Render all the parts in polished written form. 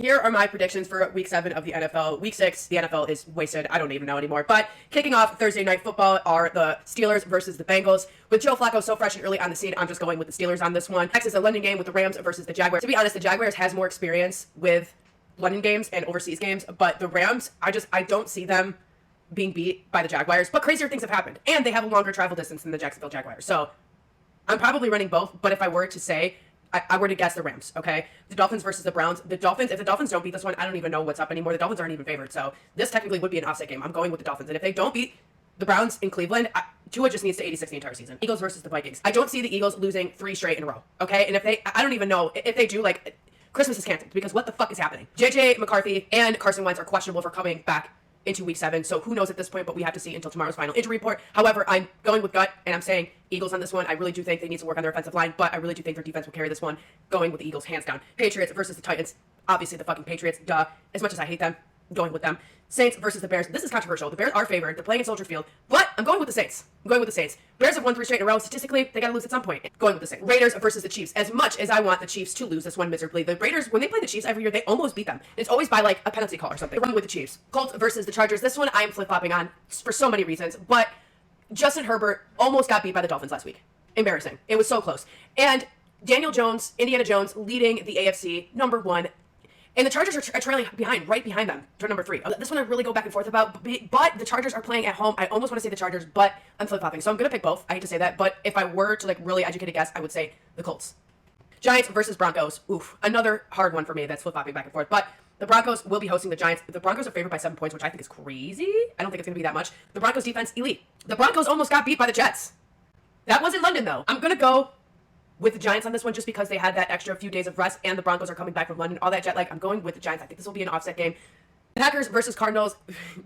Here are my predictions for week 7 of the NFL. Week 6, the NFL is wasted. I don't even know anymore. But kicking off Thursday Night Football are the Steelers versus the Bengals. With Joe Flacco so fresh and early on the scene, I'm just going with the Steelers on this one. Next is a London game with the Rams versus the Jaguars. To be honest, the Jaguars has more experience with London games and overseas games, but the Rams, I don't see them being beat by the Jaguars. But crazier things have happened, and they have a longer travel distance than the Jacksonville Jaguars. So I'm probably running both, but if I were to say, I were to guess the Rams, okay? The Dolphins versus the Browns. If the Dolphins don't beat this one, I don't even know what's up anymore. The Dolphins aren't even favored, so this technically would be an offset game. I'm going with the Dolphins. And if they don't beat the Browns in Cleveland, Tua just needs to 86 the entire season. Eagles versus the Vikings. I don't see the Eagles losing 3 straight in a row, okay? And I don't even know if they do, like, Christmas is canceled because what the fuck is happening? JJ McCarthy and Carson Wentz are questionable for coming back into week 7, so who knows at this point, but we have to see until tomorrow's final injury report. However, I'm going with gut, and I'm saying Eagles on this one. I really do think they need to work on their offensive line, but I really do think their defense will carry this one, going with the Eagles hands down. Patriots versus the Titans. Obviously, the fucking Patriots, duh. As much as I hate them, going with them. Saints versus the Bears. This is controversial. The Bears are favored. They're playing at Soldier Field, but I'm going with the Saints. Bears have won 3 straight in a row. Statistically, they got to lose at some point. Going with the Saints. Raiders versus the Chiefs. As much as I want the Chiefs to lose this one miserably, the Raiders, when they play the Chiefs every year, they almost beat them. It's always by like a penalty call or something. Run with the Chiefs. Colts versus the Chargers. This one I'm flip-flopping on for so many reasons, but Justin Herbert almost got beat by the Dolphins last week. Embarrassing. It was so close. And Daniel Jones, Indiana Jones, leading the AFC #1. And the Chargers are trailing behind, right behind them, for number 3. This one I really go back and forth about, but the Chargers are playing at home. I almost want to say the Chargers, but I'm flip-flopping. So I'm going to pick both. I hate to say that, but if I were to like really educate a guess, I would say the Colts. Giants versus Broncos. Oof, another hard one for me that's flip-flopping back and forth. But the Broncos will be hosting the Giants. The Broncos are favored by 7 points, which I think is crazy. I don't think it's going to be that much. The Broncos defense, elite. The Broncos almost got beat by the Jets. That was in London, though. I'm going to go with the Giants on this one just because they had that extra few days of rest and the Broncos are coming back from London, all that jet lag. I'm going with the Giants. I think this will be an offset game. Packers versus Cardinals.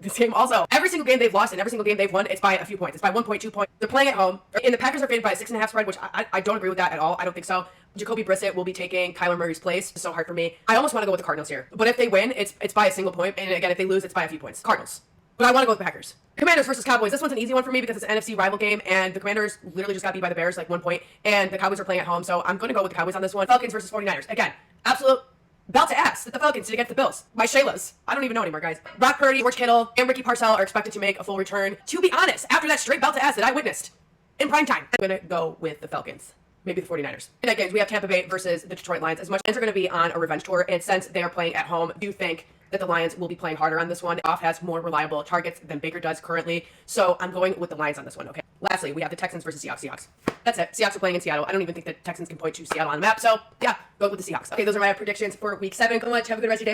This game also. Every single game they've lost and every single game they've won, it's by a few points. It's by 1.2 points. They're playing at home. And the Packers are favored by a 6.5 spread, which I don't agree with that at all. I don't think so. Jacoby Brissett will be taking Kyler Murray's place. It's so hard for me. I almost want to go with the Cardinals here. But if they win, it's by a single point. And again, if they lose, it's by a few points. Cardinals. But I want to go with the Packers. Commanders versus Cowboys. This one's an easy one for me because it's an NFC rival game, and the Commanders literally just got beat by the Bears like 1 point, and the Cowboys are playing at home, so I'm going to go with the Cowboys on this one. Falcons versus 49ers. Again, absolute belt to ass that the Falcons did against the Bills. My Shaylas. I don't even know anymore, guys. Brock Purdy, George Kittle, and Ricky Parcell are expected to make a full return. To be honest, after that straight belt to ass that I witnessed in prime time, I'm going to go with the Falcons. Maybe the 49ers. In that game, we have Tampa Bay versus the Detroit Lions. As much as they're going to be on a revenge tour, and since they are playing at home, I do think that the Lions will be playing harder on this one. Goff has more reliable targets than Baker does currently, so I'm going with the Lions on this one, okay? Lastly, we have the Texans versus Seahawks. That's it. Seahawks are playing in Seattle. I don't even think the Texans can point to Seattle on the map, so yeah, go with the Seahawks. Okay, those are my predictions for week 7. Go much. Have a good rest of your day.